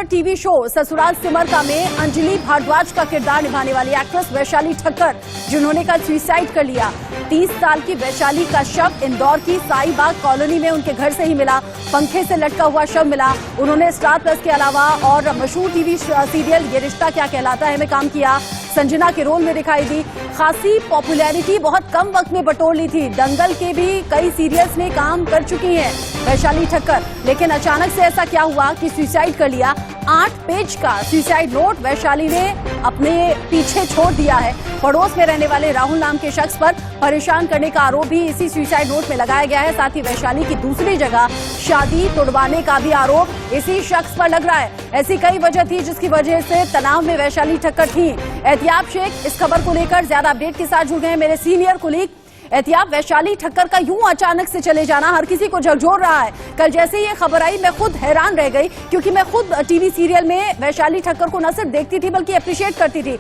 Popular TV show Sasural Simar का में अंजलि भारद्वाज का किरदार निभाने वाली एक्ट्रेस वैशाली ठक्कर, जिन्होंने कल सुसाइड कर लिया। 30 साल की वैशाली का शव इंदौर की साईबाग कॉलोनी में उनके घर से ही मिला। पंखे से लटका हुआ शव मिला। उन्होंने स्टार प्लस के अलावा और मशहूर टीवी सीरियल ये रिश्ता क्या कहलाता है में काम किया। संजना के रोल में दिखाई दी। खासी पॉपुलैरिटी बहुत कम वक्त में बटोर ली थी। दंगल के भी कई सीरियल्स में काम कर चुकी हैं वैशाली ठक्कर। लेकिन अचानक से ऐसा क्या हुआ कि सुसाइड कर लिया। 8 पेज का सुसाइड नोट वैशाली ने अपने पीछे छोड़ दिया है। पड़ोस में रहने वाले राहुल नाम के शख्स पर परेशान करने का आरोप भी इसी सुसाइड नोट में लगाया गया है। साथ ही वैशाली की दूसरी जगह शादी तुड़वाने का भी आरोप इसी शख्स पर लग रहा है। ऐसी कई वजह थी जिसकी वजह से तनाव में वैशाली ठक्कर थी। एहतियाब शेख इस खबर को लेकर ज्यादा अपडेट के साथ जुड़ गए मेरे सीनियर कुलीग। एहतियाब, वैशाली ठक्कर का यूं अचानक से चले जाना हर किसी को झकझोर रहा है। कल जैसे ये खबर आई मैं खुद हैरान रह गई, क्योंकि मैं खुद टीवी सीरियल में वैशाली ठक्कर को न सिर्फ देखती थी बल्कि अप्रिशिएट करती थी।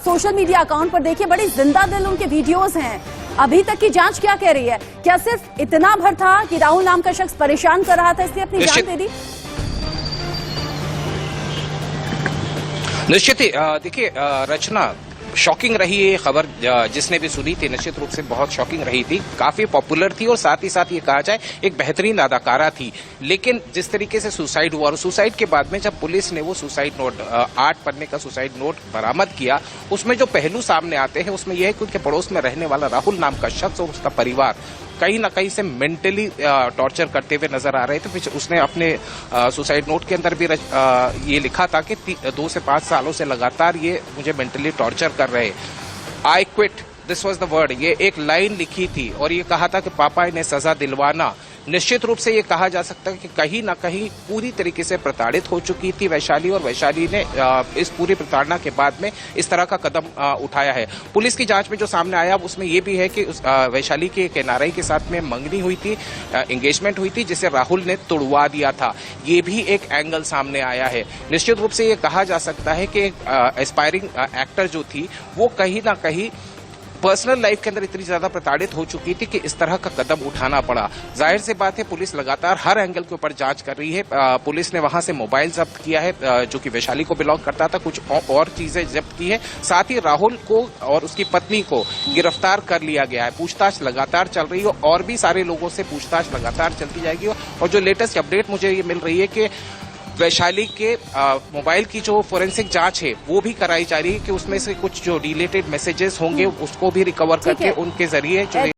सोशल मीडिया अकाउंट पर देखिए बड़ी जिंदा दिल उनके वीडियोस हैं। अभी तक की जांच क्या कह रही है? क्या सिर्फ इतना भर था कि राहुल नाम का शख्स परेशान कर रहा था इसलिए अपनी जान दे दी? निश्चित ही देखिए रचना, शॉकिंग रही ये खबर। जिसने भी सुनी थी निश्चित रूप से बहुत शॉकिंग रही थी। काफी पॉपुलर थी और साथ ही साथ ये कहा जाए एक बेहतरीन अदाकारा थी। लेकिन जिस तरीके से सुसाइड हुआ और सुसाइड के बाद में जब पुलिस ने वो सुसाइड नोट 8 पन्ने का सुसाइड नोट बरामद किया, उसमें जो पहलू सामने आते हैं उसमें यह है कि उनके पड़ोस में रहने वाला राहुल नाम का शख्स और उसका परिवार कहीं ना कहीं से मेंटली टॉर्चर करते हुए नजर आ रहे थे। फिर उसने अपने सुसाइड नोट के अंदर भी ये लिखा था कि 2 से 5 सालों से लगातार ये मुझे मेंटली टॉर्चर कर रहे। I quit, this was the word. ये एक लाइन लिखी थी और ये कहा था कि पापा इन्हें सजा दिलवाना। निश्चित रूप से ये कहा जा सकता है कि कहीं ना कहीं पूरी तरीके से प्रताड़ित हो चुकी थी वैशाली, और वैशाली ने इस पूरी प्रताड़ना के बाद में इस तरह का कदम उठाया है। पुलिस की जांच में जो सामने आया उसमें ये भी है कि वैशाली के एक एनआरआई के साथ में मंगनी हुई थी, एंगेजमेंट हुई थी, जिसे राहुल ने तुड़वा दिया था। ये भी एक एंगल सामने आया है। निश्चित रूप से ये कहा जा सकता है कि एस्पायरिंग एक्टर जो थी वो कहीं ना कहीं पर्सनल लाइफ के अंदर इतनी ज्यादा प्रताड़ित हो चुकी थी कि इस तरह का कदम उठाना पड़ा। जाहिर सी बात है पुलिस लगातार हर एंगल के ऊपर जांच कर रही है। पुलिस ने वहां से मोबाइल जब्त किया है जो कि वैशाली को बिलोंग करता था, कुछ और चीजें जब्त की है। साथ ही राहुल को और उसकी पत्नी को गिरफ्तार कर लिया गया है। पूछताछ लगातार चल रही है और भी सारे लोगों से पूछताछ लगातार चलती जाएगी। और जो लेटेस्ट अपडेट मुझे ये मिल रही है कि वैशाली के मोबाइल की जो फोरेंसिक जांच है वो भी कराई जा रही है कि उसमें से कुछ जो डिलीटेड मैसेजेस होंगे उसको भी रिकवर करके उनके जरिए जो